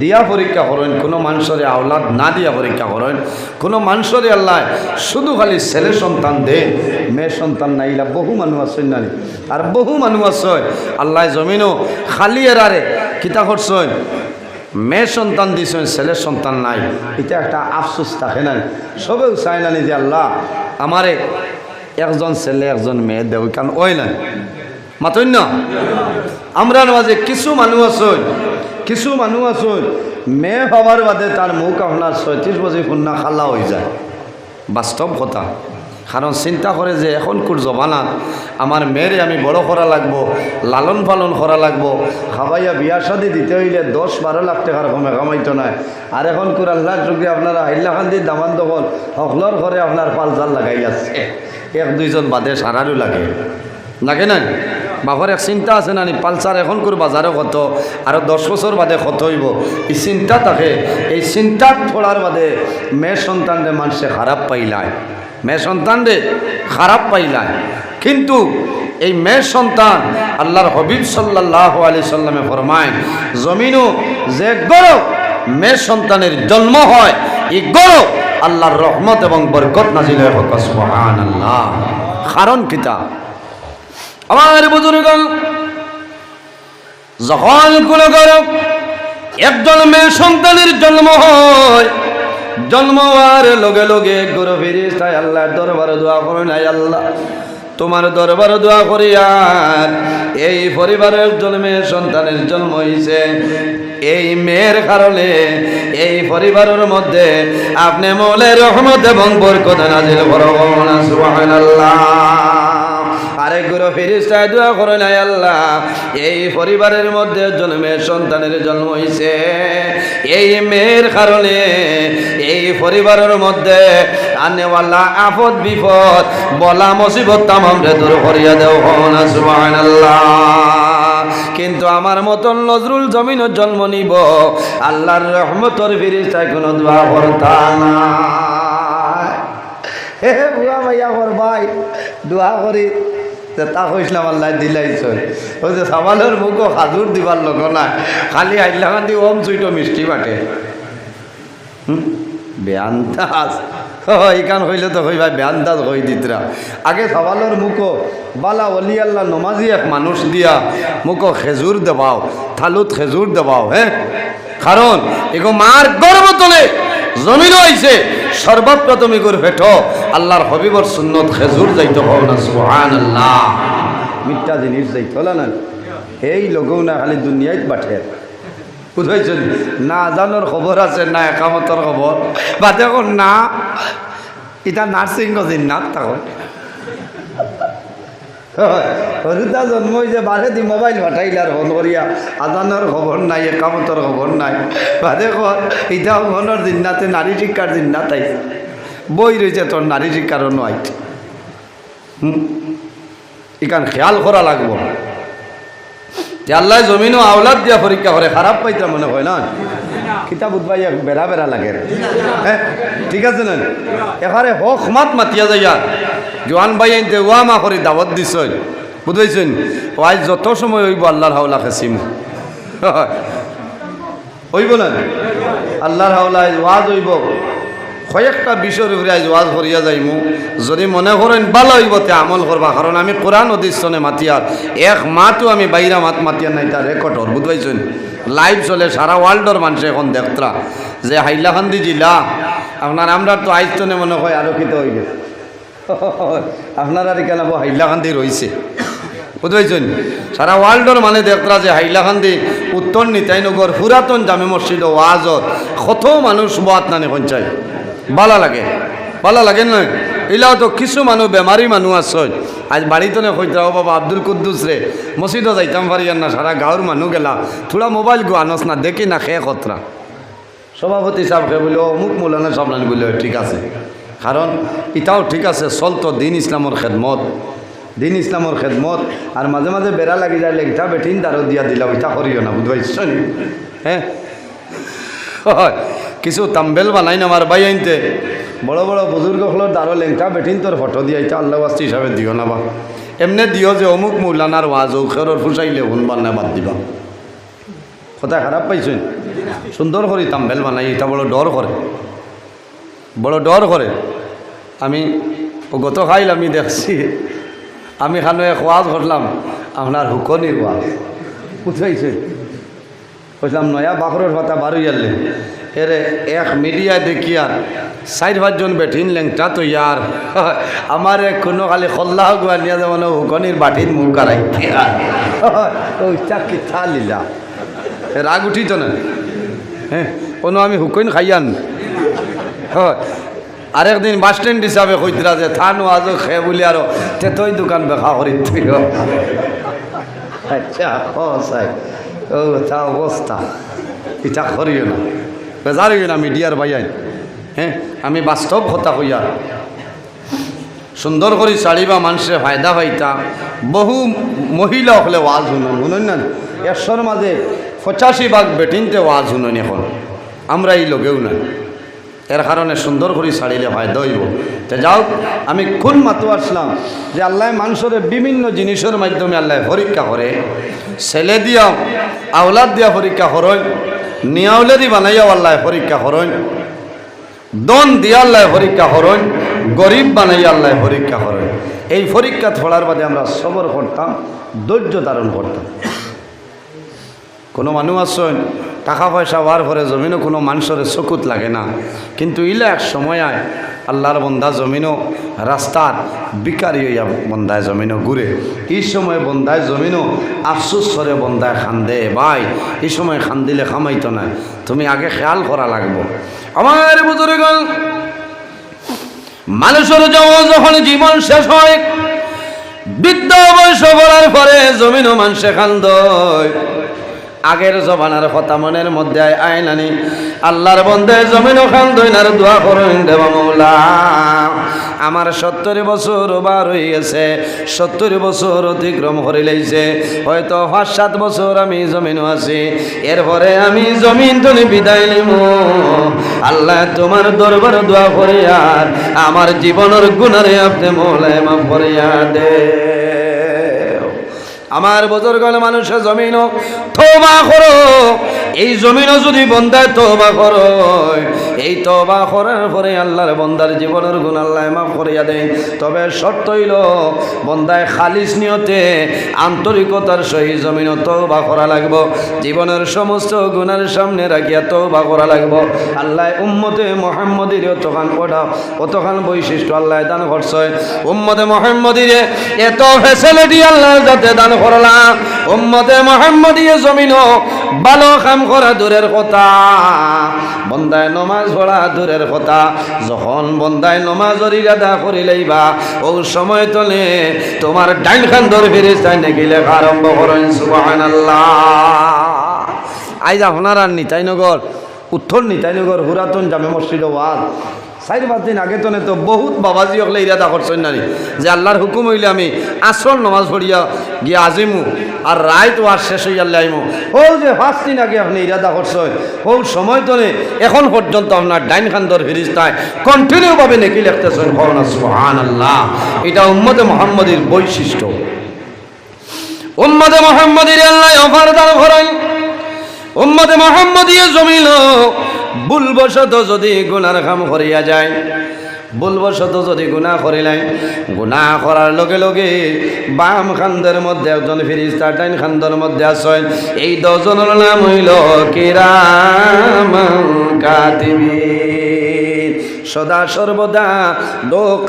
দিয়া পরীক্ষা করেন, কোনো মানুষের আওলাদ না দিয়া পরীক্ষা করেন। কোনো মানুষের আল্লাহ শুধু খালি ছেলে সন্তান দে, মেয়ে সন্তান নাইলা বহু মানুষ আছে না, আর বহু মানুষ আছে আল্লাহ জমিনও খালি এরারে কিতা করছেন, মেয়ে সন্তান দিয়েছেন ছেলে সন্তান নাই। এটা একটা আফসোস থাকে না, সবেও চায় না যে আল্লাহ আমারে একজন ছেলে একজন মেয়ে দেব, কারণ ওই না মাতই না। আমরা মাঝে কিছু মানুষ আছে মেয়ে হবার বাদে তার মুখ আপনার 36 বছর কন্যা খালা হয়ে যায়। বাস্তব কথা, কারণ চিন্তা করে যে এখনকার জমানাত আমার মেয়েরে আমি বড় করা লাগবো, লালন পালন করা লাগবো, খাবাইয়া বিয়া শাদি দিতে হইলে 10-12 লাখ টাকার কমে কামাইতো না। আর এখনকার আল্লাহ যুগে আপনারা হাইলাকান্দির দামান দখল হকলর ঘরে আপনার পালসার লাগাই আছে, 1-2 বাদে সারারও লাগে না। বাপর এক চিন্তা আছে না, পালসার এখনকার বাজারে কত, আর 10 বছর বাদে কত হইব, এই চিন্তা থাকে। এই চিন্তা পড়ার বাদে মেয়ে সন্তানরে মানুষে খারাপ পাইলায়, মেয়ে সন্তানরে খারাপ পাইলায়। কিন্তু এই মেয়ে সন্তান আল্লাহর হাবিব সাল্লাল্লাহু আলাইহি সাল্লামে ফরমায়, জমিনও যে গরো মেয়ে সন্তানের জন্ম হয়, এই গরো আল্লাহর রহমত এবং বরকত নাজিল হয়। সুবহানাল্লাহ। কারণ কিতা আমার বুজুর্গগণ, যখন কোন ঘরে একজন মেয়ে সন্তানের জন্ম হয়, জন্ম হওয়ার লগে লগে গরু ফেরেশতায় আল্লাহর দরবারে দোয়া করেন, আয় আল্লাহ তোমার দরবারে দোয়া করি, আর এই পরিবারের একজন মেয়ে সন্তানের জন্ম হয়েছে, এই মেয়ের কারণে এই পরিবারের মধ্যে আপনি মৌলার রহমত এবং বরকত নাজিল করুন। সুবহানাল্লাহ। আরেক গুরু ফেরেশতায় দোয়া করেন, আয় আল্লাহ এই পরিবারের মধ্যে একজন মেয়ের সন্তানের জন্ম হয়েছে, এই মেয়ের কারণে এই পরিবারের মধ্যে আনেওয়ালা আফত বিপদ বলা মুসিবত তামামরে দূর করিয়া দেও। সুবহানাল্লাহ। কিন্তু আমার মতন নজরুল জমিনের জন্ম নিব, আল্লাহর রহমতের ফেরেশতায় কোনো দোয়া করতা না। হে বুয়া ভাইয়া কর ভাই দোয়া করি তা কইসলাম আল্লাহ দিলাইছ, ওই যে সাবালের মুখও হাজুর দিবার লোক না, খালি হাইলাকান্দি ওম চুইটো মিষ্টি বাটে বেআন্দাজ। এইখান হইলে তো হই ভাই বেআন্দাজ হই দিতরা। আগে সাবালের মুখো বালা অলি আল্লাহ নমাজি এক মানুষ দিয়া মুখো খেজুর দেবাও, থালুত খেজুর দেবাও। হ্যাঁ, কারণ এগো মার গর্ব তোলে জমিন হয়েছে, সর্বপ্রথম এগুর ভেট আল্লাহর হবিবর সুন্নত খেজুর যাইতে হও না। সুবহানাল্লাহ। মিথ্যা জিনিস যাইতে হল না, এই লগেও না খালি দুনিয়ায় বাঠে বুঝাইছেন না, আজানোর খবর আছে না, একামতর খবর বা দেখুন না, এটা নার্সিং জিন্নাত তখন হরুতা জন্ম হয়েছে বারে দি মোবাইল পাঠাইলার ফোন করিয়া, আজানোর খবর নাই, একামতর খবর নাই, বাদে কর এটা মনের জিন্নাতে নারী শিক্ষার জিন্নাত আইছে, বই রয়েছে তোর নারী শিক্ষারও নয়। এখান খেয়াল করা লাগবো। আল্লাহ জমিনও আওলাদ দিয়া পরীক্ষা করে, খারাপ পাইতে মনে হয় না, কিতাব উদ্বাই বেড়া বেড়া লাগে। হ্যাঁ ঠিক আছে না, এখানে হক মাত মাতিয়া যাইয়া জোয়ান ভাই আনতে ওয়া মা করে দাওয়াত দিছ, বুঝাইছেন ও আজ যত সময় হইব আল্লাহর হাওলা খেসিম হইব না, আল্লাহর হাওলা ওয়াজ হইব, কয়েকটা বিষয়ের উপরে আজ ওয়াজ করিয়া যাইমু, যদি মনে করেন ভালো হইব তে আমল করবা, কারণ আমি কোরআন অধিষ্ঠনে মাতিয়ার এক মাতো আমি বাইরা মাত মাতিয়ার নাই, তার রেকর্ডর বুঝবাইছেন লাইভ চলে, সারা ওয়ার্ল্ডর মানুষ এখন দেখতরা যে হাইলাকান্দি জেলা আপনার, আমরা তো আইস্তনে মনে হয় আলোকিত হয়ে গেছে, আপনারা কেন হাইলাকান্দি রয়েছে বুঝবাইছেন, সারা ওয়ার্ল্ডর মানে দেখতরা যে হাইলাকান্দি উত্তর নিতাইনগর পুরাতন জামে মসজিদ ওয়াজত কত মানুষ বাত নানে পঞ্চায়েত ভালো লাগে, ভালো লাগে না। এলাও তো কিছু মানুষ বেমারি মানুষ আছে, আজ বাড়িতে না কইতে ও বাবা আব্দুল কুদ্দুস রে মসজিদও যাইতাম পারি না, সারা গাঁৱৰ মানুষ গেলা থোড়া মোবাইল গো আনস না, দেখি না খেয়ে কতরা সভাপতি সাহেবকে বলে অমুক মৌলানা সামলানি বলে ঠিক আছে, কারণ এটাও ঠিক আছে, চলতো দিন ইসলামর খেদমত, দিন ইসলামর খেদমত, আর মাঝে মাঝে বেড়া লাগি যায় লেগটা বেঠিন তারও দিয়া দিলাম, এটা করিও না বুঝবাইছেন। হ্যাঁ কিছু তাম্বেল বানাই না আমার ভাই আনতে, বড় বড় বুজুর্গ হলোর দারো লেংটা বেঠিন তোর ফটো দিয়ে এটা আল্লাহ ওয়াস্তি হিসাবে দিও না, বা এমনি দিও যে অমুক মৌলানার ওয়াজ ঔখের ফুসাইলে হুনবার না বাদ দিবা, কোথায় খারাপ পাইছেন? সুন্দর করে তাম্বেল বানাই, এটা বড় ডর করে, বড় ডর করে। আমি গত খাইল আমি দেখছি, আমি খানো এক ওয়াজ করলাম, আপনার হুকনির ওয়াজ বুঝাইছে, বুঝলাম নয়া বাকরের কথা বারো ইয়ারলে এরে এক মিডিয়ায় দেখিয়া 4-5 বেঠিন লেংটা তো ইয়ার আমার কোনো খালি খল্লা গুয়া নিয়ে যেমন হুকনির বাটির মুখ কারাই ওইটা কিথা লীলা রাগ উঠিত না। হ্যাঁ কোনো আমি হুকইন খাইয়ান হয়। আরেকদিন বাস স্ট্যান্ড হিসাবে কইতরা যে থান আজও খেয়ে বলি আরো তেতই দোকান বেখা করি আচ্ছা ও সাই ও তা অবস্থা এটা করিও না, বেজার হইও না মিডিয়ার ভাইয়াই। হ্যাঁ আমি বাস্তব কথা কইয়া সুন্দর করে চাড়িবা মানুষের ফায়দা পাইতা। বহু মহিলা হলে ওয়াজ শুনুন শুনুন না, 100-র মাঝে 85 বেটিনতে ওয়াজ শুনুন এখন, আমরা এই লোকেও না। এর কারণে সুন্দর করে ছাড়িলে ফায়দা হইব। তো যাও, আমি কোন মাতো আসলাম যে আল্লাহ মানুষের বিভিন্ন জিনিসের মাধ্যমে আল্লাহ পরীক্ষা করে। ছেলে দিয়া আওলাদ দিয়া পরীক্ষা করেন, নিয়াউলেদি বানাইয়াও আল্লাহ পরীক্ষা করেন, দন দিয়া আল্লাহ পরীক্ষা করেন, গরিব বানাইয়া আল্লাহ পরীক্ষা করেন। এই পরীক্ষা থোড়ার বাদে আমরা সবর করতাম, ধৈর্য ধারণ করতাম। কোনো মানুষ আসেন টাকা পয়সা হওয়ার পরে জমিনও কোনো মানুষের চকুত লাগে না, কিন্তু ইলে এক সময় আয় আল্লাহর বন্দা জমিনও রাস্তার বিকারি হইয়া বন্দায় জমিনও ঘুরে। এই সময় বন্দায় জমিনও আফসোস করে বন্দায় খান্দে, ভাই এই সময় খান্দিলে খামাইতো না, তুমি আগে খেয়াল করা লাগবো। আমার বুজুর্গ মানুষের যখন জীবন শেষ হয়, বৃদ্ধ বয়স বলার পরে জমিনও মানুষে খান্দয়। আগের জমানার কথা মনের মধ্যে আয় নানি, আল্লাহর বন্দে জমিনও খান্দই না, দোয়া করেন দেবা মৌলা আমার 70 বছর বার হয়ে গেছে, 70 বছর অতিক্রম করে লাইছে, হয়তো 5-7 বছর আমি জমিনও আছি, এরপরে আমি জমিন তুমি বিদায় নিব। আল্লাহ তোমার দরবার দোয়া করে আর আমার জীবনের গুনারে আপনি মৌলায় মাফ করিয়া দে। আমার বুজুর্গের মানুষের জমিনও তওবা করো, এই জমিনও যদি বন্দায় তওবা করো, এই তওবা করার পরে আল্লাহর বন্দার জীবনের গুণ আল্লাহ মাফ করিয়া দেয়। তবে শর্ত হইল বন্দায় খালিস নিয়তে আন্তরিকতার সহিত জমিনও তওবা করা লাগব, জীবনের সমস্ত গুণের সামনে রাখিয়া তওবা করা লাগব। আল্লাহ উম্মতে মুহাম্মদীর অতখান বৈশিষ্ট্য আল্লাহ দান করছে। উম্মতে মুহাম্মদীর এত ফ্যাসিলিটি আল্লাহ যাতে দান করলাম, উম্মতে মুহাম্মদীর জমিনও ভালো কাম করা দূরের কথা, বন্দায় নমাজ পড়া দূরের কথা, যখন বন্দায় নমাজের ইরাদা করি লইবা ও সময় তলে তোমার ডাইন খান্দর ফেরেশতায় নাকি লেখা আরম্ভ করেন সুবহানাল্লাহ। আইজ আপনারা নিতাইনগর উত্তর নিতাইনগর পুরাতন জামে মসজিদ ওয়াজ 4-5 দিন আগে তো বহুত বাবাজি হলে ইরাদা করছেন নারী যে আল্লাহর হুকুম হইলে আমি আসর নমাজ পড়িয়া গিয়ে আজিমু আর রায় তো আর শেষ হইয়া আইমু। ও যে 5 দিন আগে আপনি ইরাদা করছেন, ও সময় তো এখন পর্যন্ত আপনার ডাইন খান্দর ফেরেশতায় কন্টিনিউ ভাবে নেকি লিখতেছেন। সুবহানাল্লাহ, এটা উম্মতে মুহাম্মদীর বৈশিষ্ট্য। উম্মতে মুহাম্মদীর আল্লাহ অফার দান করেন। উম্মতে মুহাম্মদীর জমিল ভুলবশত যদি গুনার কাম করিয়া যায়, ভুলবশত যদি গুনাহ করিলেন, গুনাহ করার লগে লগে বাম খান্দের মধ্যে একজন ফেরেশতা, ডাইন খান্দের মধ্যে আছেন, এই 10 জনের নাম হইল কিরাম কাতিবিন। সদা সর্বদা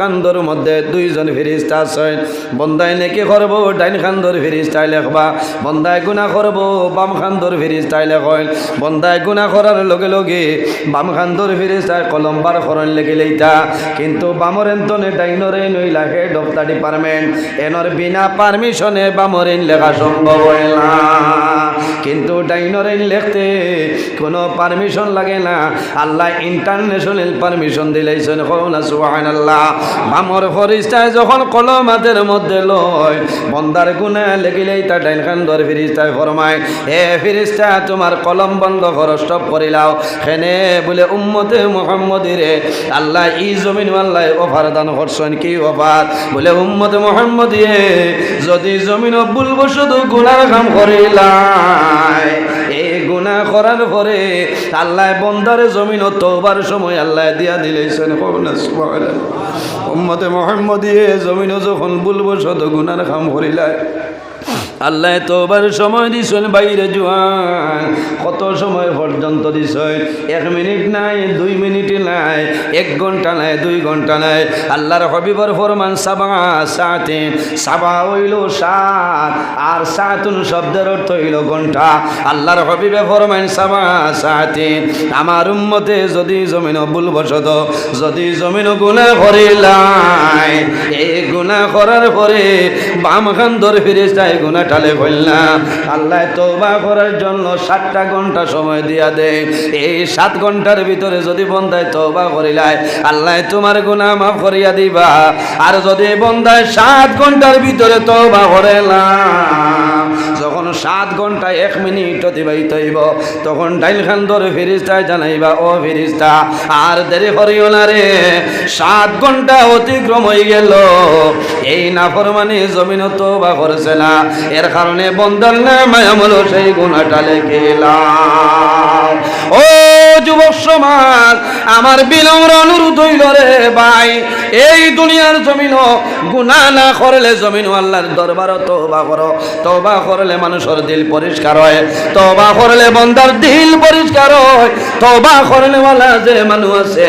কান্দর মধ্যে 2 জন ফেরেশতা আছেন। বন্দায় নেকি করব ডাইন খান্দর ফেরেশতায় লেখবা, বন্দায় গুনাহ করব বাম খান্দর ফেরেশতায় লেখেন। বন্দায় গুনাহ করার লগে লগে বাম খান্দর ফেরেশতায় কলম বার করেন লেখে লইতা, কিন্তু বামর এন্তনে ডাইনরে নইলা হেড অফ দ্য ডিপার্টমেন্ট, এনর বিনা পারমিশনে বামরেন লেখা সম্ভব হয় না। কিন্তু ডাইনরেন লিখতে কোনো পারমিশন লাগে না, আল্লাহ ইন্টারন্যাশনাল পারমিশন দিলেছেন। সুবহানাল্লাহ। বামর ফেরেশতায় যখন কলম হাতের মধ্যে লয়, বন্দার গুনাহ লেখিলেই তা ডাইন খান্দর ফেরেশতায় ফরমায়, হে ফেরেশতা তোমার কলম বন্ধ করো, স্টপ করিলাও। হেনে বলে উম্মতে মুহাম্মদীরে আল্লাহ এই জমিন আল্লাহ অফার দান করছেন। কি অফার? বলে উম্মতে মুহাম্মদীয়ে যদি জমিন ভুলবশত গুনার কাম করিলাই, এই গুনাহ গুনাহ করার পরে আল্লাহ বন্দারে জমিন তওবার সময় আল্লাহ দিয়া দিলেছেন কবনা সুবহানাল্লাহ উম্মতে মুহাম্মদিয়ে জমিন যখন বলবো শত গুনার কাম করিলাই আল্লাহ তওবার সময় দিছেন বাইরে জোয়ান কত সময় পর্যন্ত দিছেন 1 মিনিট নাই 2 মিনিট নাই 1 ঘন্টা নাই 2 ঘন্টা নাই আল্লাহর হাবিবর ফরমান সাবা সাতে সাবা হইল সাত আর সাতুন শব্দের অর্থ হইল ঘন্টা আল্লাহর হাবিবে ফরমান সাবা সাতে আমার উম্মতে যদি জমিন ভুলবশত যদি জমিন গুনাহ করিলাই এই গুনাহ করার পরে বাম খান ধরে ফেরেশতায় গুনাহ টালে বললাম আল্লাহ তওবা করার জন্য 7টা ঘন্টা সময় দিয়া দেয় এই 7 ঘন্টার ভিতরে যদি বন্দায় তওবা করিলাই আল্লাহ তোমার গুনাহ মাফ করিয়া দিবা আর যদি বন্দায় 7 ঘন্টার ভিতরে তওবা করেলাম যখন 7 ঘন্টা 1 মিনিট অতিবাহিত হইব তখন ডাইল খান ধরে ফেরেশতায় জানাইবা ও ফেরেশতা আর দেরি করিও না রে 7 ঘন্টা অতিক্রম হয়ে গেল এই নাফরমানি জমিন তওবা করছে না এর কারণে বন্দার নামে আমল সেই গুনাহটা লিখিলাম ও যুবক সমাজ আমার বিনম্র অনুরোধ হইল রে ভাই এই দুনিয়ার জমিন গুনাহ না করলে জমিন আল্লাহর দরবার তওবা করো তওবা করলে মানুষের দিল পরিষ্কার হয় তওবা করলে বন্দার দিল পরিষ্কার হয় তওবা করলে ওয়ালা যে মানুষ আছে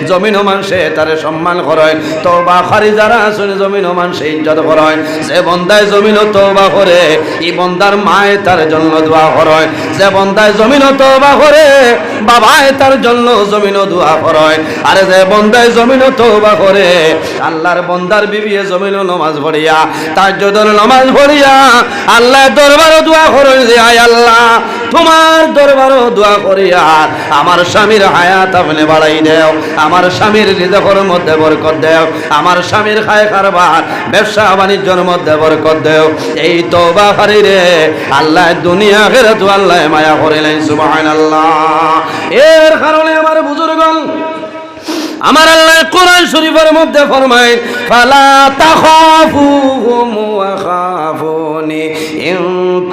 জমিন মানুষে তারে সম্মান করে তওবা খারি যারা আছে জমিন মানুষে ইজ্জত করে যে বন্দায় জমিন তওবা করে এই বন্দার মায়ে তার জন্য দোয়া করে যে বন্দায় জমিন তওবা করে বাবায় তার জন্য জমিন দোয়া করে আর যে বন্দায় জমিন তওবা করে আল্লাহর বন্দার বিবিয়ে জমিন নামাজ পড়িয়া তাহাজ্জুদের নামাজ পড়িয়া আল্লাহ দরবারে দোয়া করে যে আয় আল্লাহ তোমার দরবারে দোয়া করিয়া আমার স্বামীর হায়াত আপনি বাড়াই দাও আমার স্বামীর রিজকের মধ্যে বরকত দাও আমার স্বামীর খায় কারবার ব্যবসা বাণিজ্যের মধ্যে বরকত দাও এই তওবা করি রে আল্লাহ দুনিয়া আখিরাত আল্লাহ মায়া করিলেন সুবহানাল্লাহ এর কারণে আমার বুজুর্গণ আমার আল্লাহ কোরআন শরীফের মধ্যে ফরমায় ফালা তাখাফুহুম ওয়া খাফুনি ইন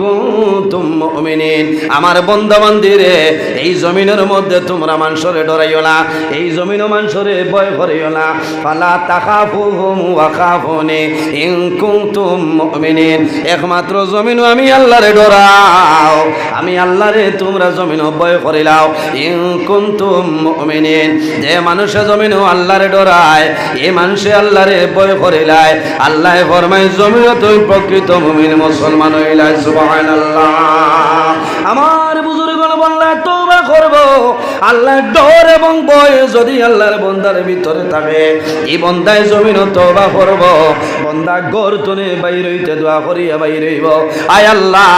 কুনতুম মুমিনিন আমার বান্দা বান্দীরে এই জমিনের মধ্যে তোমরা মানুষরে ডরাইও না এই জমিন মানুষরে ভয় করিও না ফালা তাখাফুহুম ওয়া খাফুনি ইন কুনতুম মুমিনিন একমাত্র জমিন আমি আল্লাহরে ডরাও আমি আল্লাহরে তোমরা জমিন ভয় করিলাও ইন কুনতুম মুমিনিন যে মানুষ জমিন আল্লাহরে ডরায় এই মানুষে আল্লাহরে ভয় করিলায় আল্লাহ ফরমায় জমিন তুই প্রকৃত মুমিন মুসলমান হইলাই সুবহানাল্লাহ আমার বুজুর্গণ বললা তওবা করব আল্লাহর ডর এবং ভয় যদি আল্লাহর বান্দার ভিতরে থাকে এই বান্দায় জমিন তওবা করব বান্দা গর্তনে বাইর হইতে দোয়া করিয়া বাইর হইব আয় আল্লাহ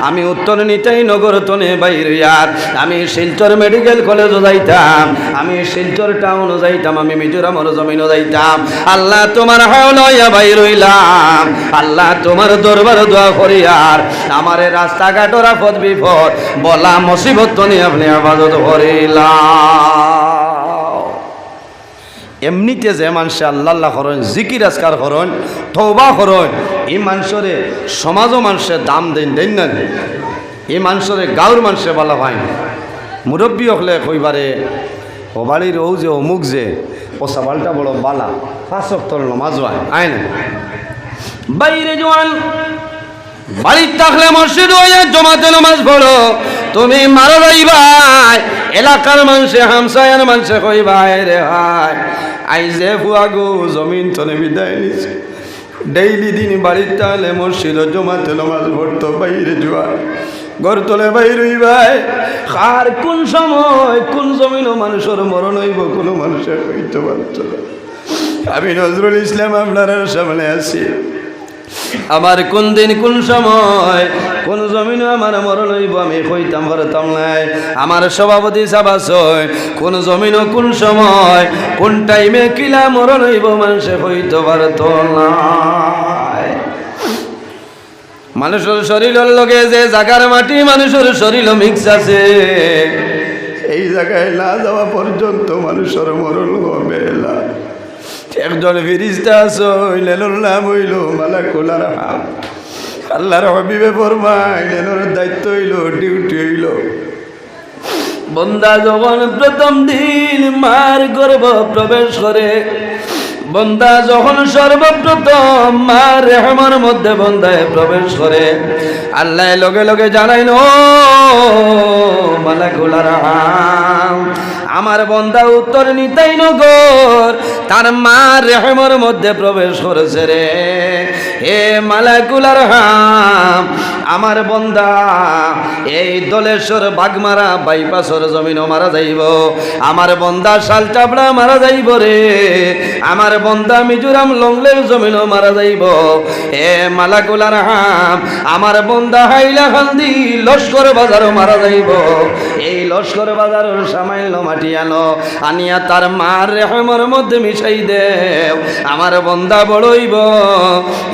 আমি উত্তর নিতাই নগর তনে বাইর হইয়া আমি শিলচর মেডিকেল কলেজে যাইতাম আমি শিলচর টাউন যাইতাম আমি মিজোরামের জমিনও যাইতাম আল্লাহ তোমার হাওলাইয়া বাইর হইলাম আল্লাহ তোমার দরবার দোয়া করিয়ার আমারে রাস্তাঘাটর আপদ বিপদ বলা মুসিবত তনে আপনি ইবাদত করিলাম এমনিতে যে মানুষে আল্লাহ আল্লাহ করেন জিকির আজকার করেন তওবা করেন এই মানুষরে সমাজও মানুষের দাম দেন দেন না এই মানুষরে গাঁর মানুষে বলা হয় মুরব্বী হলে কইবারে ও বাড়ির ও যে অমুক যে ও সবালটা বড় বালা 5 ওয়াক্তের নামাজ হয় আয় না বাইরে জোয়ান বাড়ির থাকলে মসজিদ হইয়া জমাতে নামাজ পড়ো তুমি মারো রইবাই এলাকার মানুষে হামসায়ার মানুষে কইবাই রে হাই আই যে ফুয়াগো জমিন তনে বিদায় নিছে ডেইলি দিন বাড়ির তাহলে মসজিদ জমাতে নামাজ পড়তো বাইরে জোয়ান ঘর তোলে বাইর হইবাই আর কোন সময় কোন জমিন মানুষের মরণ হইব কোনো মানুষের হইতে পারত না আমি নজরুল ইসলাম আপনার সামনে আছি আমার কোন দিন কোন সময় কোন জমিন আমার মরণ হইব আমি কইতাম পারতাম নাই আমার সভাপতি সাবাস কোন জমিন কোন সময় কোন টাইমে কিলা মরণ হইব মানুষে হইতে পারত না মানুষের শরীরের লগে যে জায়গার মাটি মানুষের শরীর মিক্স আছে এই জায়গায় না যাওয়া পর্যন্ত মানুষের মরণ হবে না একজন ফেরেশতা আছে হইলের নাম হইল মালাকুল আরহাম আল্লাহর হাবিবে ফরমাইলেন ওর দায়িত্ব হইল ডিউটি হইল বন্দা যখন প্রথম দিন মার গর্ভ প্রবেশ করে, বন্দা যখন সর্বপ্রথম মার রেহমার মধ্যে বন্দায় প্রবেশ করে, আল্লাহ লগে লগে জানাইন, ও মালাকুল আরহাম, আমার বন্দা উত্তর নিতাই নগর তার মার রেহমার মধ্যে প্রবেশ করেছে রে। হে মালাকুল আরহাম, আমার বন্দা এই দলেশ্বর বাগমারা বাইপাসর জমিনও মারা যাইব, আমার বন্দা শালচাপড়া মারা যাইব রে, আমার বন্দা মিজোরাম লংলের জমিনও মারা যাইব। হে মালাকুল আরহাম, আমার বন্দা হাইলাকান্দি লস্কর বাজারও মারা যাইব। এই লস্কর বাজারের সামান্য মাটি আনো, আনিয়া তার মার রেহমের মধ্যে মিশাই দেও, আমার বন্দা বড়ইব,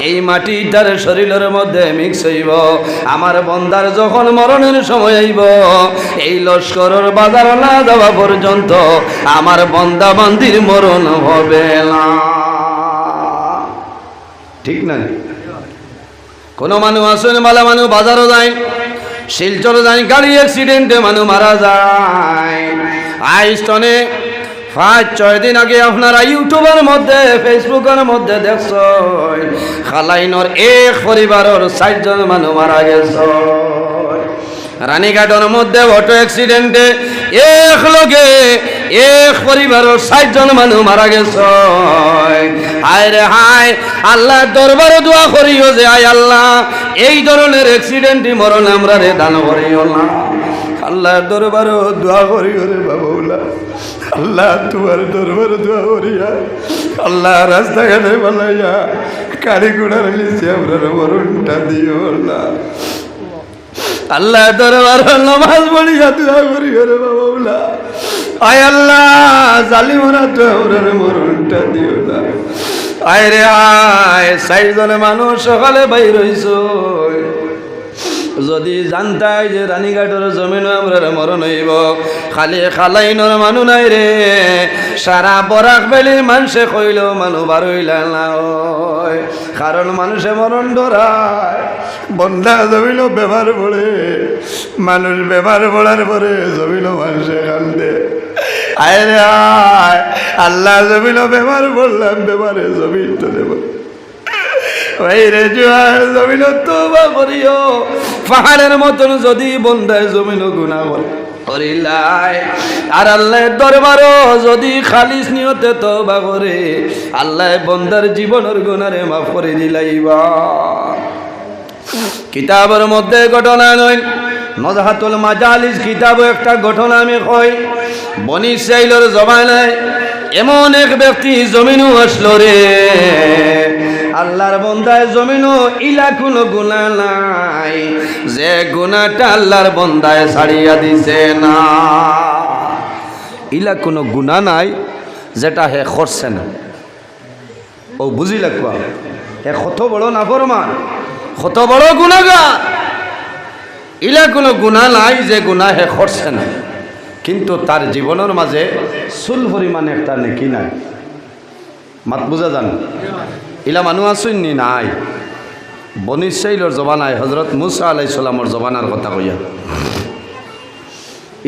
এই মাটি তার শরীরের মধ্যে মিক্স হইব। আমার বন্দার যখন মরণের সময় আইব, এই লস্করের বাজার না যাওয়া পর্যন্ত আমার বন্দা বান্দির মরণ হবে না। ঠিক না? কোন মানুষ আসেন মালা মানুষ বাজারও যায়, শিলচর যায়, গাড়ি অ্যাক্সিডেন্টে মানুষ মারা যায়। আইস্টনে 5-6 দিন আগে আপনারা ইউটিউবের মধ্যে ফেসবুকের মধ্যে দেখছ, খালাইনর এক পরিবারের 60 জন মানুষ মারা গেছে। রানীঘাটের মধ্যে অটো অ্যাক্সিডেন্টে এক লগে এক পরিবারের 60 জন মানুষ মারা গেছে। হায় রে হায়, আল্লাহ দরবারে দোয়া করিও যে আয় আল্লাহ, এই ধরনের অ্যাক্সিডেন্টই মরণ আমরা রে দান করিও না। আল্লাহ দরবারে দোয়া করিও রে বাবুলা, আল্লাহ তোমার দরবারে দোয়া করিয়া আল্লাহ রাস্তাঘাটে বলাইয়া গাড়ি ঘোড়ার লিখে আমরা মরণটা দিও আল্লাহ। আল্লাহ দরবার নামাজ পড়িয়া দোয়া করিও রে বাবুলা, আয় আল্লাহ জালিমরা তো আমরা মরণটা দিও না। আয় রে আয়, 60 জন মানুষ সকালে বাইর হইছ, যদি জানতাই যে রানীঘাটের জমিন আমরা মরণ হইব, খালি খালাইনর মানুষ নাই রে, সারা বরাক বেলির মানুষে কইল মানুষ বার হইল না। কারণ মানুষে মরণ ডরায়, বন্ধা জমিল ব্যবহার পড়ে, মানুষ ব্যবহার পড়ার পরে জমিল মানুষে কান্দে। আয় রে আয়, আল্লাহ জমিল ব্যবহার পড়লাম, ব্যবহারে জমিন তো দেব জমিন তওবা করিও। পাহাড়ের মতন যদি বন্দায় জমিন গুনাহ করিলাই, আর আল্লাহর দরবারও যদি খালিস নিয়তে তওবা করে, আল্লাহ বন্দার জীবনের গুনারে মাফ করে দিলাইবা। কিতাবের মধ্যে ঘটনা নয়, নজহাতুল মাজালিস কিতাবে একটা ঘটনা আমি কই। বনি ইসরাইলের জমানায় এমন এক ব্যক্তি জমিনও আসলো রে, আল্লাহর বন্দায় জমিনও ইলা কোনো গুনাহ নাই, যে গুনাহটা আল্লাহর বন্দায় ছাড়িয়া দিছে না। ইলা কোনো গুনাহ নাই যেটা হে করছে না। ও বুঝি লাগবা, হে কত বড় নাফরমান, কত বড় গুনাহগার। ইলা কোনো গুনাহ নাই যে গুনাহ হে করছে না, কিন্তু তার জীবনের মাঝে সুল পরিমাণে একটা নেকি নাই। মাত বুঝা জান? ইলা মানুষ আসেননি নাই। বনি ইসরাইলের জবানায় হজরত মুসা আলাইহিস সালামের জবানার কথা কইয়া,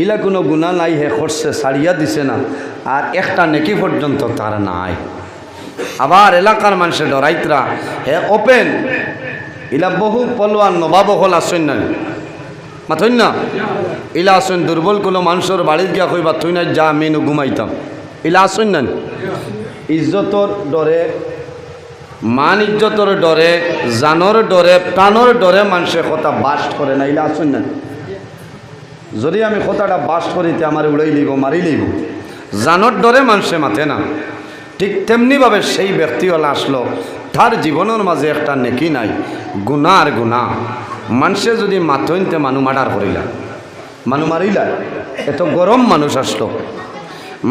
ইলা কোনো গুনাহ নাই হে করছে, ছাড়িয়া দিছে না, আর একটা নেকি পর্যন্ত তার নাই। আবার এলাকার মানুষের ডরাইতরা হে ওপেন, ইলা বহু পলোয়ান নবাব হল আসেন না, মাথইন না, ইলা আসেন দুর্বল কোনো মানুষের বাড়ির গিয়া কইবা তুই না যা মেনু ঘুমাইতাম, ইলা আসেন না। ইজ্জতর ডরে, মান ইজ্জতর ডরে, জানর ডরে, প্রাণর ডরে মানুষের কথা বাস্ট করে না, ইলা আসেন না। যদি আমি কথাটা বাস্ট করিতে আমার উড়াই লইব, মারি লইব, জানর ডরে মানুষে মাথে না। ঠিক তেমনিভাবে সেই ব্যক্তিওয়ালা আসলো, তার জীবনের মাঝে একটা নেকি নাই, গুনাহ আর গুনাহ। মানুষে যদি মাথইনতে মানুষ মার্ডার করিলা, মানুষ মারিলা, এত গরম মানুষ আসলো,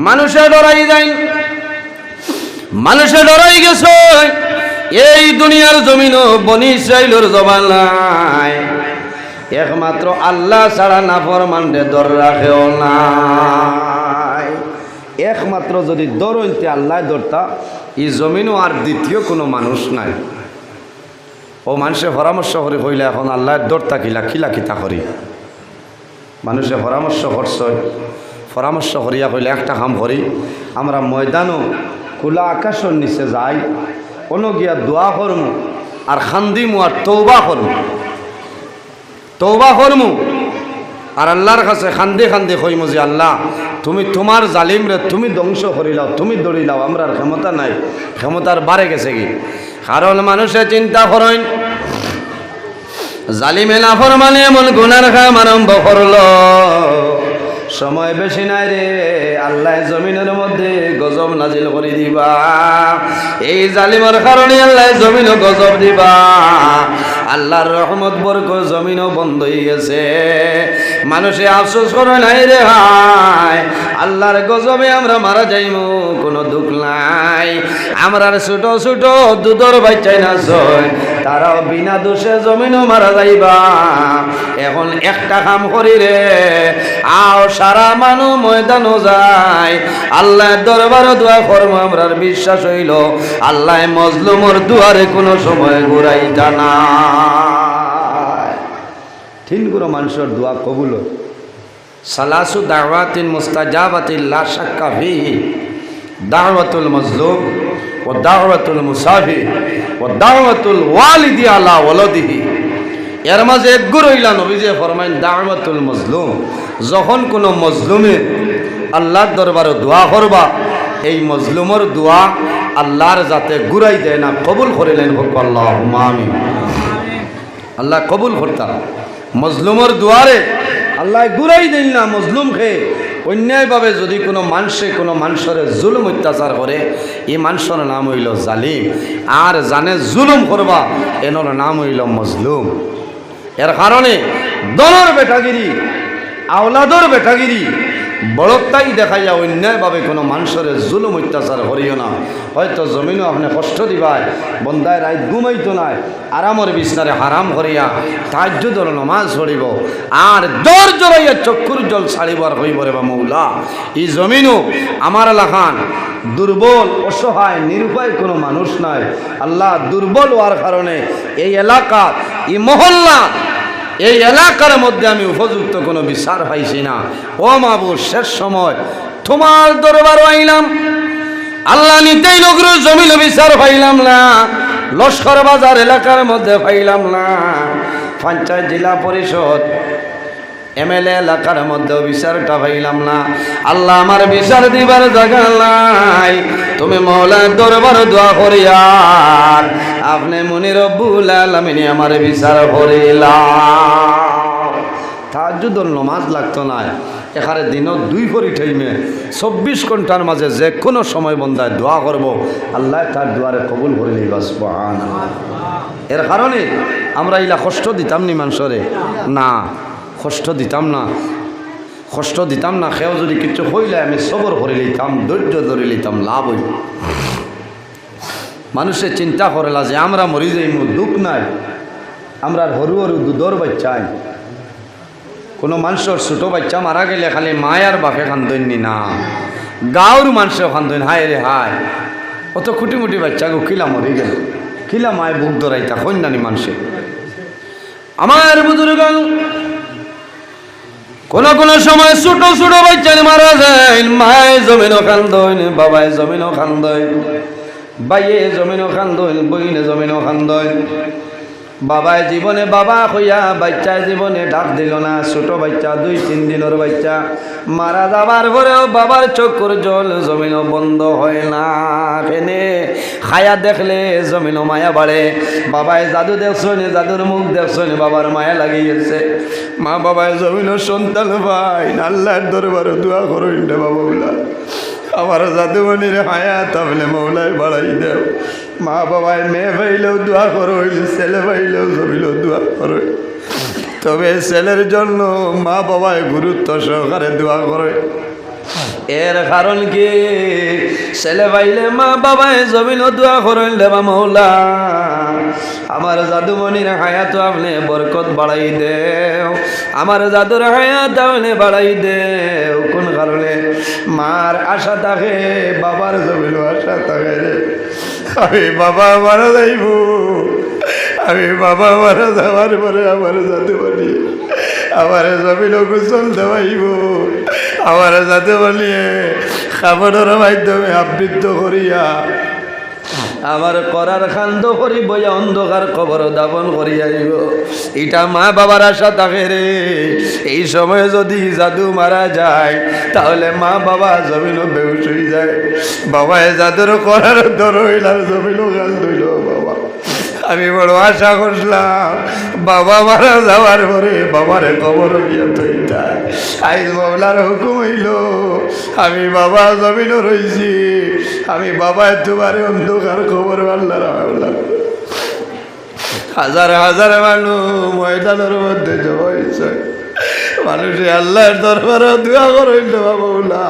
মানুষে ডরাই যায়, মানুষে ডরাই গেছে। এই দুনিয়ার জমিনও বনি ইসরাইলের জবানায় একমাত্র আল্লাহ ছাড়া নাফরমানরে দর রাখেও নাই। একমাত্র যদি দর হইতে আল্লাহ দরতা, এই জমিনও আর দ্বিতীয় কোনো মানুষ নাই। ও মানুষে পরামর্শ করে কইলা এখন আল্লাহর দর তাকিলা খিলা খিতা করি, মানুষে পরামর্শ করিয়া কইলে একটা কাম করি, আমরা ময়দানও খোলা আকাশের নিচে যাই, কোনো গিয়া দোয়া করমু আর খান্দিমু আর তৌবা করমু আর আল্লাহর কাছে খান্দি কইমু যে আল্লাহ তুমি তোমার জালিমরে তুমি ধ্বংস করিলাও, তুমি দৌড়িলাও, আমরা আর ক্ষমতা নাই, ক্ষমতার বাড়ে গেছে কি। কারণ মানুষে চিন্তা করেন জালিমে নাফরমানে এমন গুনার কাম আরম্ভ করলো, সময় বেশি নাই রে, আল্লাহ জমিনের মধ্যে গজব নাজিল করে দিবা। এই জালিমের কারণে আল্লাহ জমিনও গজব দিবা। আল্লাহর রহমত বরকত জমিনও বন্ধ হয়ে গেছে। মানুষে আফসোস করে নাই রে ভাই, আল্লাহর গজবে আমরা মারা যাইমু, কোনো দুঃখ নাই। আমরা ছোট ছোট দুধর বাচ্চাই না ছয়, তারাও বিনা দোষে জমিনও মারা যাইবা। এখন একটা কাম করি রে, আও সারা মানুষ ময়দানও যায়, আল্লাহ দরবারও দোয়া করবো। আমরার বিশ্বাস হইল আল্লাহ মজলুমর দুয়ারে কোনো সময় ঘুরাই জানা তিন গুলো মানুষের দোয়া কবুল। সালাসু দাওয়াতিন মুস্তাজাবাতিন লা শাক্কা ফিহি দাওয়াতুল মাজলুম ওয়া দাওয়াতুল মুসাফির ওয়া দাওয়াতুল ওয়ালিদি আলা ওয়ালাদিহি। এর মাঝে এক গুরইলা নবীজি ফরমাইন দাওয়াতুল মাজলুম, যখন কোনো মজলুমে আল্লাহর দরবারে দোয়া করবা, এই মজলুমের দোয়া আল্লাহর যাতে ঘুরাই দেয় না, কবুল করিলেন আল্লাহুম্মা আমিন। আল্লাহ কবুল করতাম মজলুমের দুয়ারে, আল্লাহ ঘুরাই দেন না মজলুমকে। অন্যায়ভাবে যদি কোনো মানুষের জুলুম অত্যাচার করে, এই মানুষের নাম হইল জালিম। আর জানে জুলুম করবা, এনোর নাম হইল মজলুম। এর কারণে দলের বেটাগিরি, আওলাদর বেটাগিরি, বড়তাই দেখাইয়া অন্যায়ভাবে কোনো মানুষের জুলুম অত্যাচার করিও না। হয়তো জমিনও আপনি কষ্ট দিবাই, বন্দায় রাত ঘুমাইতো নাই, আরামর বিছনারে হারাম করিয়া তাহাজ্জুদের নামাজ পড়িব, আর দর জড়াইয়া চক্ষুর জল ছাড়িবার হইব রে বা মৌলা। এই জমিনও আমার এলাকান দুর্বল, অসহায়, নিরুপায় কোনো মানুষ নাই। আল্লাহ দুর্বল হওয়ার কারণে এই এলাকা, এই মহল্লা, এই এলাকার মধ্যে আমি উপযুক্ত কোনো বিচার পাইছি না। ও মাবুদ, শেষ সময় তোমার দরবার আইলাম, আল্লাহ নিতেই নগর জমিন বিচার পাইলাম না, লস্কর বাজার এলাকার মধ্যে পাইলাম না, পঞ্চায়েত জেলা পরিষদ এমএলএ এলাকার মধ্যে বিচারটা পাইলাম না। আল্লাহ আমার বিচার দিবার জায়গা নাই, তুমি মওলার দরবার দোয়া করিয়ার আপনি মনির রব্বুল আলামিন আমার বিচার করিলাম। তাহাজ্জুদের নামাজ লাগতো না, এখানে দিনও 2 পরি টাইমে 24 ঘন্টার মাঝে যে কোনো সময় বন্দায় দোয়া করব, আল্লাহ তার দোয়ারে কবুল করে নিবা সুবহানাল্লাহ। এর কারণে আমরা ইলা কষ্ট দিতাম নি মানুষরে না, কষ্ট দিতাম না। সেও যদি কিছু হইলে আমি সবর করে লইতাম, ধৈর্য ধরে লইতাম, লাভ হইল। মানুষে চিন্তা করেলা যে আমরা মরি যাইমু, দুঃখ নাই। আমরা হরু দুধর বাচ্চাই, কোনো মানুষের ছোটো বাচ্চা মারা গেলে খালি মায়ার বাপে খান্দইনি না, গাঁর মানুষেও খান্দইন। হায় রে হায়, অত খুঁটিমুটি বাচ্চা গো কিলা মরি গেল, কিলা মায় বুক ধরাইতা কন্যানি মানুষে। আমার বুজুর্গ কোনো সময় ছোট ছোট বাচ্চা মারা যায়, মায় জমিনও খান্দইন, বাবায় জমিনও খান্দইন, বাইয়ে জমিনও খান্দইন, বইনে জমিনও খান্দইন। বাবায় জীবনে বাবা হইয়া বাচ্চায় জীবনে ডাক দিল না। ছোট বাচ্চা 2-3 দিনের বাচ্চা মারা যাবার পরেও বাবার চোখের জল জমিনও বন্ধ হয় না। ফেনে খায়া দেখলে জমিনও মায়া বাড়ে। বাবায় জাদু দেখছনি, জাদুর মুখ দেখছনি, বাবার মায়া লাগিয়েছে। মা বাবায় জমিনও সন্তান ভাই, আল্লাহর দরবারে দোয়া করুন রে বাবা, আমার জাদুমণির হায়াত আপনি মৌলায় বাড়াই দেও। মা বাবায় মেয়ে পাইলেও দোয়া করো, ছেলে পাইলেও জমিলেও দোয়া করো। তবে ছেলের জন্য মা বাবায় গুরুত্ব সহকারে দোয়া করে। এর কারণ কি, ছেলে পাইলে মা বাবায় জমিনও দোয়া করেন দেবা মৌলা আমার জাদুমণির হায়াত আপনি বরকত বাড়াই দেও, আমার জাদুর হায়াত আপনি বাড়াই দেও। কোন কারণে মার আশা থাকে, বাবার জমিনও আশা থাকে রে। আমি বাবা মারা যাইব, আমি বাবা মারা যাওয়ার পরে আমার জাদুমণি আমার জমিন গোসল দেওয়াইব, আমার যাতে বলিয়ে খাবারের মাধ্যমে আবৃত্ত করিয়া আমার করার খান্দ করি বইয়া অন্ধকার কবর দাপন করি আইব। এটা মা বাবার আশা থাকে রে। এই সময় যদি জাদু মারা যায় তাহলে মা বাবা জমিনও বেহুশ হয়ে যায়। বাবায় জাদুর করার দর হইলাম, জমিনও গাল ধইল। বাবা আমি বড় আশা করলাম বাবা মারা যাওয়ার পরে বাবারে কবর গিয়ে তৈতা আইজ বাবলার হুকুম হইল আমি বাবা জমিনও রইছি, আমি বাবায় তোমারে অন্ধকার খবর আল্লাহ। হাজার হাজার মানুষ ময়দানের মধ্যে জমা হয়েছে, মানুষে আল্লাহর দরবারে দোয়া করইল বাবুলা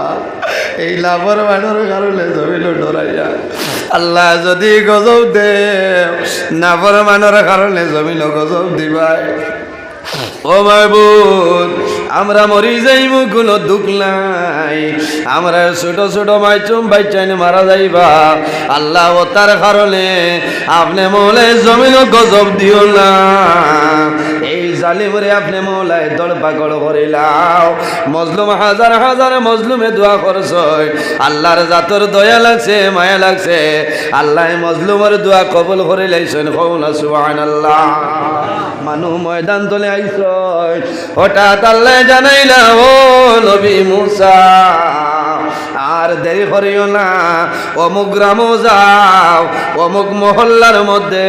এই লাভর মানুষের কারণে জমিল ডরাইয়া। আল্লাহ যদি গজব দে নাফর মানুষের কারণে জমিল গজব দিবাই। ও মাহবুব আমরা মরি যাইমু কোনো দুঃখ নাই, আমরা ছোট ছোট মাইচুম বাইচাইনে মারা যাইবা আল্লাহ ও তার কারণে আপনি মৌলে জমিন গজব দিও না। এই জালিমরে আপনি মৌলায় দল পাগল করিলাও। মজলুম হাজার হাজার মজলুমে দোয়া করছ, আল্লাহর জাতর দয়া লাগছে মায়া লাগছে, আল্লাহ মজলুমের দোয়া কবুল করে লাইছেন। কওনা সুবহানাল্লাহ। মানু ময়দান তলে আইছ হঠাৎ আল্লাহ জানাইলা ও নবী মুসা আর দেরি করিও না, অমুক গ্রামও যাও, অমুক মহল্লার মধ্যে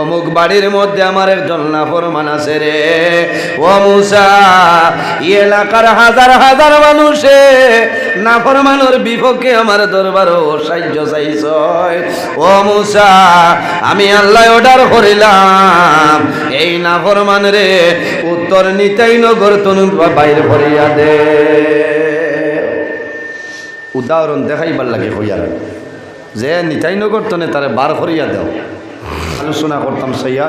অমুক বাড়ির মধ্যে আমার একজন নাফরমান আছে রে। ও মুসা এই এলাকার হাজার হাজার মানুষে নাফরমানের বিপক্ষে আমার দরবারও সাহায্য চাইছ। ও মুসা আমি আল্লাহ অর্ডার করিলাম এই নাফরমান রে উত্তর নিতাই নগর তনু বাইরে ভরিয়া দে। উদাহরণ দেখাইবার লাগে হইয়ার যে নিতাই নগর তনে তারে বার করিয়া দেও। আলোচনা করতাম সাইয়া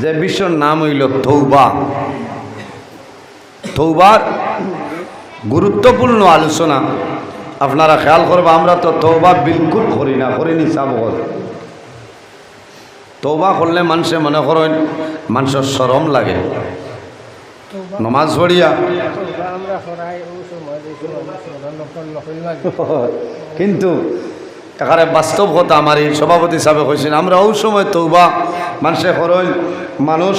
যে বিশ্বর নাম হইল তৌবা। তৌবার গুরুত্বপূর্ণ আলোচনা আপনারা খেয়াল করবা। আমরা তো তৌবা বিলকুল করি না, করিনি সাবগত। তৌবা করলে মানুষে মনে করেন মানুষের শরম লাগে নমাজ পড়িয়া, কিন্তু এখানে বাস্তব কথা আমার এই সভাপতি সাহেব কইছেন আমরা ওই সময় তৌবা মানুষে করেন। মানুষ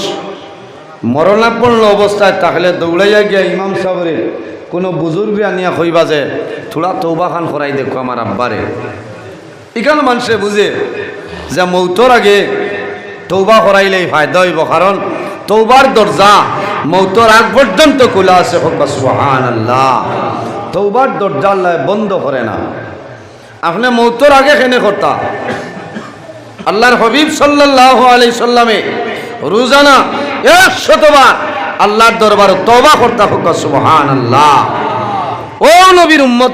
মরণাপন্ন অবস্থায় থাকলে দৌড়াইয়া গিয়া ইমাম সাহেবের কোনো বুজুর্গ আনিয়া কইবা যে থোড়া তৌবা খান করাই দেখো আমার আব্বারে। এখানে মানুষে বুঝে যে মৌতর আগে তৌবা করাইলেই ফায়দা হইব, কারণ তৌবার দরজা মৌতর আগ পর্যন্ত খোলা আছে। সুবহানাল্লাহ। তৌবার দরজা আল্লাহ বন্ধ করে না। আপনি মৌতর আগে কেনে করতা? আল্লাহর হাবিব সাল্লাল্লাহু আলাইহি সাল্লামে রোজানা 100 বার আল্লাহর দরবারে তওবা করতা। সুবহানাল্লাহ। ও নবীর উম্মত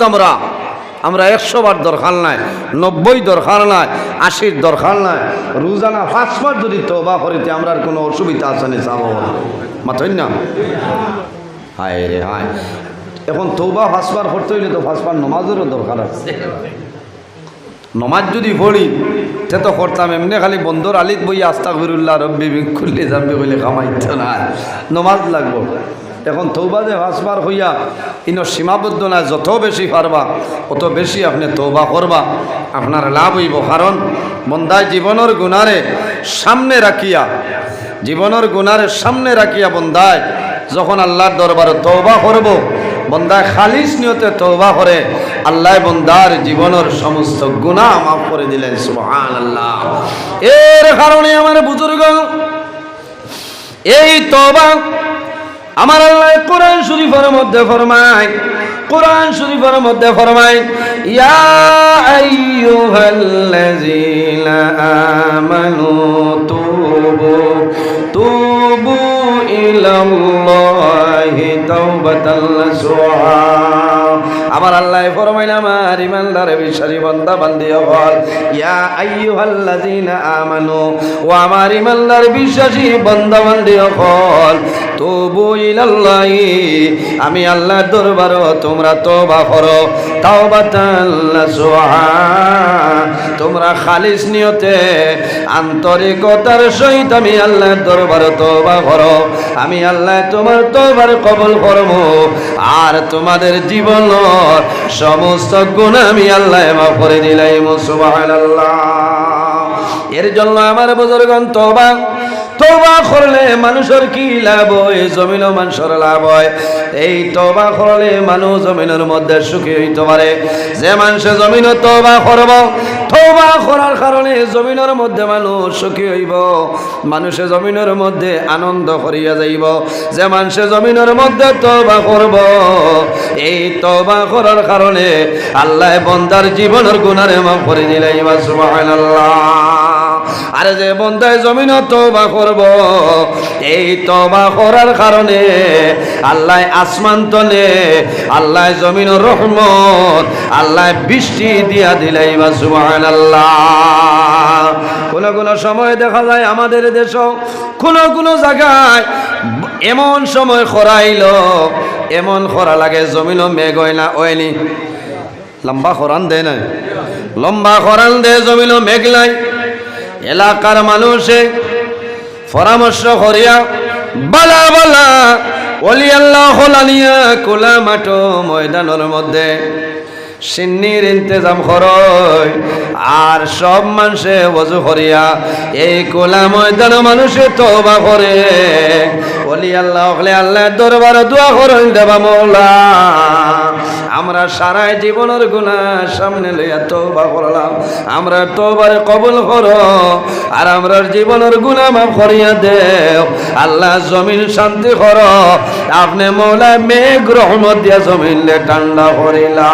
আমরা 100 বার দরকার নাই, 90 দরকার নাই, 80 দরকার নাই। রোজানা 5 বার যদি তওবা করিতে আমরা কোনো অসুবিধা আছে না? চাবো মাথইন না। হায় রে হায়, এখন তওবা 5 বার করতে হইলে তো 5 বার নমাজেরও দরকার আছে। নমাজ যদি পড়ি তে তো করতাম এমনি খালি বন্দর আলিত বই আস্তাগফিরুল্লাহ রব্বি মিন কুল্লি যামবি বলে কামাইতো না, নমাজ লাগবো। এখন তৌবা যে 5 বার হইয়া ইনো সীমাবদ্ধ না, যত বেশি পারবা অত বেশি আপনি তৌবা করবা, আপনার লাভ হইব। কারণ বন্দায় জীবনের গুনারে সামনে রাখিয়া, জীবনের গুনারে সামনে রাখিয়া বন্দায় যখন আল্লাহর দরবারে তৌবা করব, বন্দায় খালিস নিয়তে তৌবা করে আল্লাহ বন্দার জীবনের সমস্ত গুনাহ মাফ করে দিলেন। সুবহানাল্লাহ। এর কারণে আমার বুজুর্গ এই তওবা আমার আল্লাহ কোরআন শরীফের মধ্যে ফরমায়, কোরআন শরীফের মধ্যে ফরমায় ইয়া আইয়ুহাল্লাযীনা আমানু তুবু ইলাল্লাহি তাওবাতান নাসুহা। আমার আল্লাহ ফরমাইল আমার ইমানদার বিশ্বাসী বান্দা বান্দি হল ইয়া আইয়ুহাল্লাযীনা আমানু ও আমার ইমানদার বিশ্বাসী বান্দা বান্দি হল তুবু ইলাল্লাহি আমি আল্লাহর দরবারে তোমরা তওবা করো তাওবাতান নাসুহা তোমরা খালিস নিয়তে আন্তরিকতার সহিত আমি আল্লাহর দরবারে তওবা করো আমি আল্লাহ তোমার তওবার কবুল করব আর তোমাদের জীবনের সমস্ত গুনাহ আমি আল্লাহ মাফ করে দিলাম সুবহানাল্লাহ। এর জন্য আমার বুজুর্গগণ তওবা করলে মানুষের কি লাভ হয় জমিনও মানুষের লাভ হয় এই তওবা করলে মানুষ জমিনের মধ্যে সুখী হইতে পারে যে মানুষে জমিনও তওবা করব তওবা করার কারণে জমিনের মধ্যে মানুষ সুখী হইব মানুষে জমিনের মধ্যে আনন্দ করিয়া যাইব যে মানুষে জমিনের মধ্যে তওবা করব এই তওবা করার কারণে আল্লাহ বান্দার জীবনের গুনাহ মাফ করে দিলেন সুবহানাল্লাহ। আর যে বান্দায় জমিন তওবা করব এই তওবা করার কারণে আল্লাহ আসমান তলে আল্লাহ জমিনের রহমত আল্লাহ বৃষ্টি দিয়া দিলাই বা সুবহানাল্লাহ। কোন কোন সময় দেখা যায় আমাদের দেশ কোন জায়গায় এমন সময় খরাইল এমন খরা লাগে জমিনও মেঘ হয় না ওইনি লম্বা খরান দেয় না লম্বা খরান দেয় জমিনও মেঘ নাই এলাকার মানুষে পরামর্শ করিয়া বালা বালা ওলি আল্লাহ হলানিয়া কোলা মাঠো ময়দানের মধ্যে সিন্নির ইন্তজাম করয় আর সব মানুষে ওযু করিয়া এই কোলা ময়দান মানুষে তওবা করে ওলি আল্লাহ হলে আল্লাহর দরবারে দোয়া করেন দেবা মওলা আমরা সারা জীবনের গুনাহ সামনে লইয়া তওবা করলাম আমরা তওবার কবুল করো আর আমরা জীবনের গুনাহ মাফ করিয়া দেও আল্লাহ জমিন শান্তি করো আপনি মওলা মেঘ রহমত দিয়া জমিনলে ঠান্ডা করিলা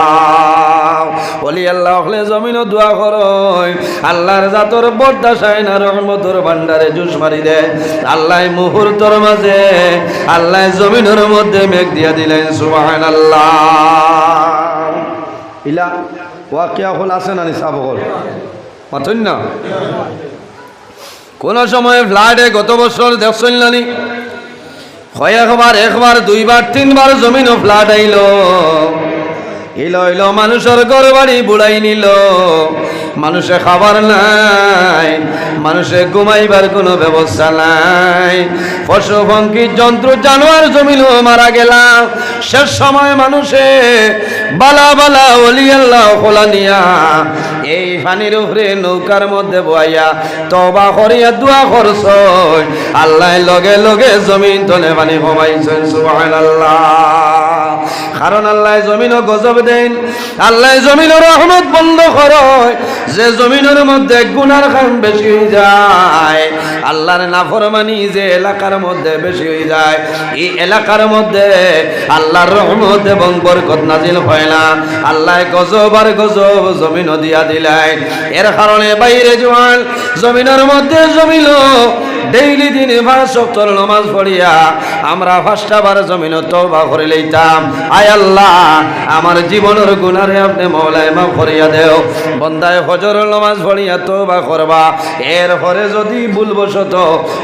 ওলি আল্লাহ হলে জমিনও দোয়া করো আল্লাহর জাতর বরদাশায় না রহমতের ভান্ডারে জুস মারি দে আল্লাহ মুহূর্তের মাঝে আল্লাহ জমিনের মধ্যে মেঘ দিয়া দিলেন সুবহানাল্লাহ। ইলা ওয়াকিয়া হল আছে না নিসাব হল পাথর না কোন সময় ফ্লাডে গত বছর দেখছেন নানি একবার দুইবার তিনবার জমিনও ফ্লাড আইল এলো মানুষের ঘর বাড়ি বুড়াই নিল মানুষে খাবার নাই মানুষে ঘুমাইবার কোনো ব্যবস্থা নাই পশু পঙ্খী জন্তু জানোয়ার জমিনও মারা গেলাম শেষ সময় মানুষে বালা বালা ওলি আল্লাহ খোলানিয়া এই পানির উপরে নৌকার মধ্যে বইয়া তওবা করিয়া দোয়া করছ আল্লাহ লগে লগে জমিন তলে পানি কমাইছেন সুবহানাল্লাহ। কারণ আল্লাহ জমিনও গজব দেন আল্লাহ জমিনের রহমত বন্ধ করয় যে জমিনের মধ্যে গুনার কাম বেশি হয়ে যায় আল্লাহর নাফরমানি যে এলাকার মধ্যে বেশি হয়ে যায় এই এলাকার মধ্যে আল্লাহর রহমত এবং বরকত নাজিল হয় না আল্লাহ গজব আর গজব জমিনও দিয়া দিলাই এর কারণে বাইরে জোয়ান জমিনের মধ্যে জমিল ডেইলি দিন 5 ওয়াক্তের নামাজ পড়িয়া আমরা 5টা বার জমিনও তওবা করে লইতাম আয় আল্লাহ আমার জীবনের গুনাহে আপনি মওলায় মাফ করিয়া দেও বান্দায় ফজরের নামাজ পড়িয়া তওবা করবা এরপরে যদি ভুলবশত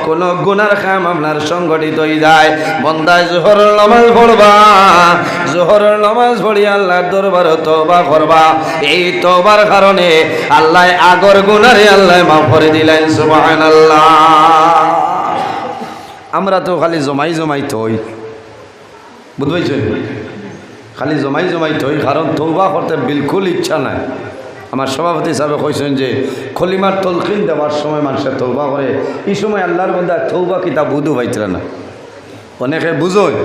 কোন গুনার কাম আপনার সংগঠিত হয়ে যায় বান্দায় যোহরের নামাজ পড়বা যোহরের নামাজ পড়িয়া আল্লাহর দরবারে তওবা করবা এই তওবার কারণে আল্লাহ আগর গুনাহে আল্লাহ মাফ করে দিলেন সুবহানাল্লাহ। আমরা তো খালি জমাই থই বুঝবাইছেন খালি জমাই থই কারণ তওবা করতে বিলকুল ইচ্ছা নাই আমার সভাপতি সাহেব কইছেন যে খলিমার তলকিন দেওয়ার সময় মানুষের তওবা করে এই সময় আল্লাহর বান্দা তওবা কিতাব বুঝু পাইতরা না অনেকে বুঝোয়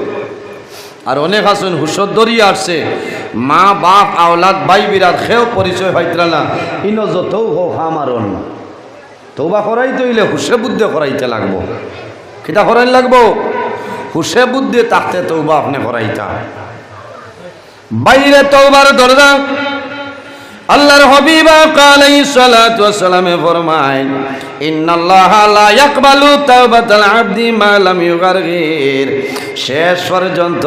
আর অনেক আছেন হুশর দরিয়া আসছে মা বাপ আওলাদ ভাই বিরাট খেয়েও পরিচয় পাইতরা না ইনো যতও হোক আমার অন্য তওবা করাইতে হইলে হুশে বুদ্ধে করাইতে লাগবো কিতা করাই লাগবো হুশে বুদ্ধে তাকতে তওবা আপনি করাইতা বাইরে তওবার দরজা আল্লাহর হাবিব আলাইহিস সালাতু ওয়াস সালামে ফরমায় ইন্নাল্লাহা লা ইয়াকবালু তাওবাতাল আবদি মা লাম ইউগারগির। শেষ পর্যন্ত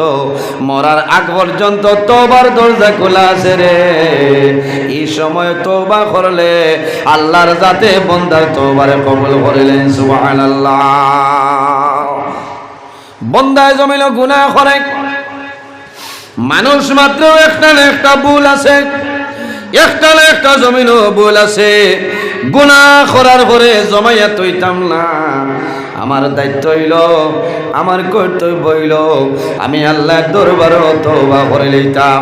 মরার আগ পর্যন্ত তওবার দরজা খোলা আছে রে। এই সময় তওবা করলে আল্লাহর জাতে বান্দার তওবারে কবুল করিলেন। সুবহানাল্লাহ। বান্দায় জমিন গুনাহ করে, মানুষ মাত্র একটা না একটা ভুল আছে, একটা না একটা জমিনও ভুল আছে। গুনাহ করার পরে জমাইয়া তৈতাম না। আমার দায়িত্ব হইল, আমার কর্তব্য হইল আমি আল্লাহর দরবারে তওবা করে লইতাম।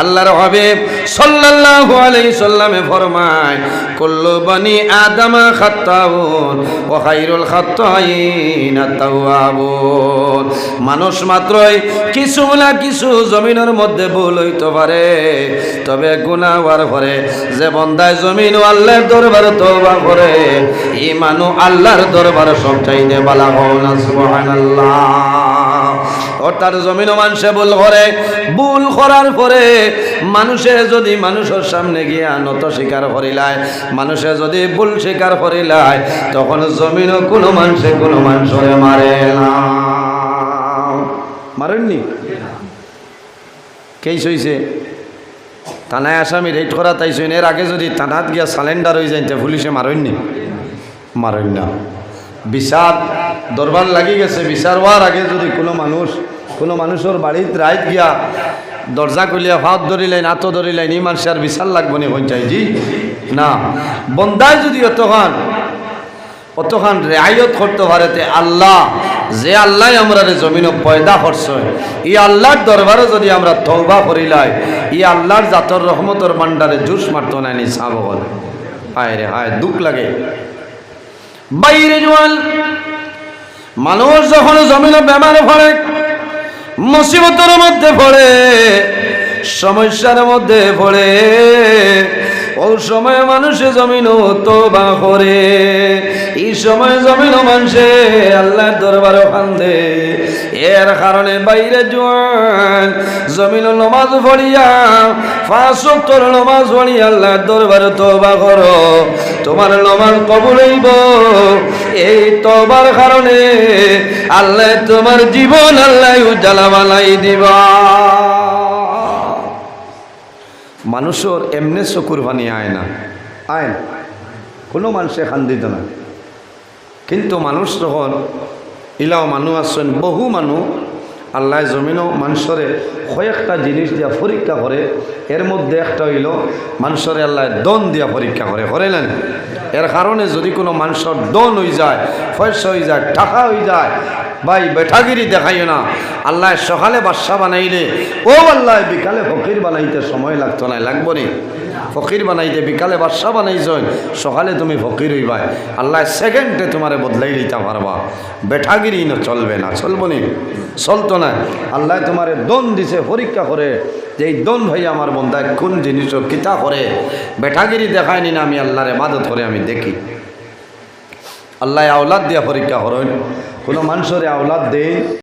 আল্লাহর হাবিব সাল্লাল্লাহু আলাইহি সাল্লামে ফরমায়, কুল্লু বনি আদমা খাত্তাউন ওয়া খায়রুল খাত্তাইনা তাওয়াবুন। মানুষ মাত্রই কিছু না কিছু জমিনের মধ্যে ভুল হইতে পারে, তবে গুনাহ হওয়ার পরে যে বান্দায় জমিন ও আল্লাহর দরবারে তওবা করে, এই মানুষ আল্লাহর দরবারে সবচাইতে বালা হয় না। সুবহানাল্লাহ। অর্থাৎ জমিন মানুষে ভুল করে, ভুল করার পরে মানুষে যদি মানুষের সামনে গিয়া নত স্বীকার করিলায়, মানুষে যদি ভুল স্বীকার করিলায়, তখন জমিনও কোনো মানুষরে মারে না। মারেননি? কেস হইছে থানায় আসামি রেড করা তাইছেন, এর আগে যদি থানাত গিয়া সালেন্ডার হয়ে যাইতে পুলিশে মারেননি? মারেন না। বিচার দরবার লাগি গেছে, বিচার হওয়ার আগে যদি কোনো মানুষের বাড়িতে রাইত গিয়া দরজা খুলিয়া হাত ধরিলেন, হাত ধরিলেন, এই মানুষের বিচার লাগবো নি পঞ্চায়েত জি না। বন্দায় যদি অতখান রেআয়ত করতে পারেতে আল্লাহ, যে আল্লাহ আমরা জমিন পয়দা করছে, এই আল্লাহর দরবারে যদি আমরা তওবা করিলাই, এই আল্লাহর জাতর রহমতর ভান্ডারে জুস মারত না নি সাবল। হায় রে হায়, দুঃখ লাগে। বাইরে জোয়াল মানুষ যখন জমিনে বেমারে পড়ে, মুসিবতের মধ্যে পড়ে, সমস্যার মধ্যে পড়ে, ওই সময় মানুষে জমিনও তওবা করে। এই সময় জমিনও মানুষে আল্লাহর দরবারে কান্দে। এর কারণে বাইরে জোয়ান জমিন নামাজ পড়িয়া, 5 ওয়াক্তের নামাজ পড়িয়া আল্লাহর দরবারে তওবা করো, তোমার নামাজ কবুল হইব। এই তওবার কারণে আল্লাহ তোমার জীবন আল্লাহ উজালা বানাই দিবা। মানুষের এমনি চকুর পানি আয় না, কোনো মানুষে খান্দিত না। কিন্তু মানুষ যখন ইলাও মানুষ আছেন, বহু মানুষ আল্লাহ জমিনও মানুষরে কয়েকটা জিনিস দিয়া পরীক্ষা করে। এর মধ্যে একটা হইল মানুষরে আল্লাহ দন দিয়া পরীক্ষা করে না। এর কারণে যদি কোনো মানুষের দন হয়ে যায়, পয়সা হয়ে যায়, টাকা হয়ে যায়, ভাই বেঠাগিরি দেখাইও না। আল্লাহ সকালে বাদশা বানাইলে, ও আল্লাহ বিকালে ফকির বানাইতে সময় লাগতো না, লাগবো নি? ফকির বানাইতে বিকালে বাদশা বানাইছেন, সকালে তুমি ফকির হইবাই, আল্লাহ সেকেন্ডে তোমারে বদলাই দিতে পারবা। বেঠাগিরি না চলবে না, চলবো নি? চলতো না। আল্লাহ তোমারে দন দিছে, পরীক্ষা করে যে এই দন ভাই আমার বন্ধায় কোন জিনিস কিতা করে। বেঠাগিরি দেখায়নি না, আমি আল্লাহর ইবাদত করে আমি দেখি। আল্লাহ আওলাদ দিয়া পরীক্ষা করেন, কোনো মানুষের আওলাদ দেয়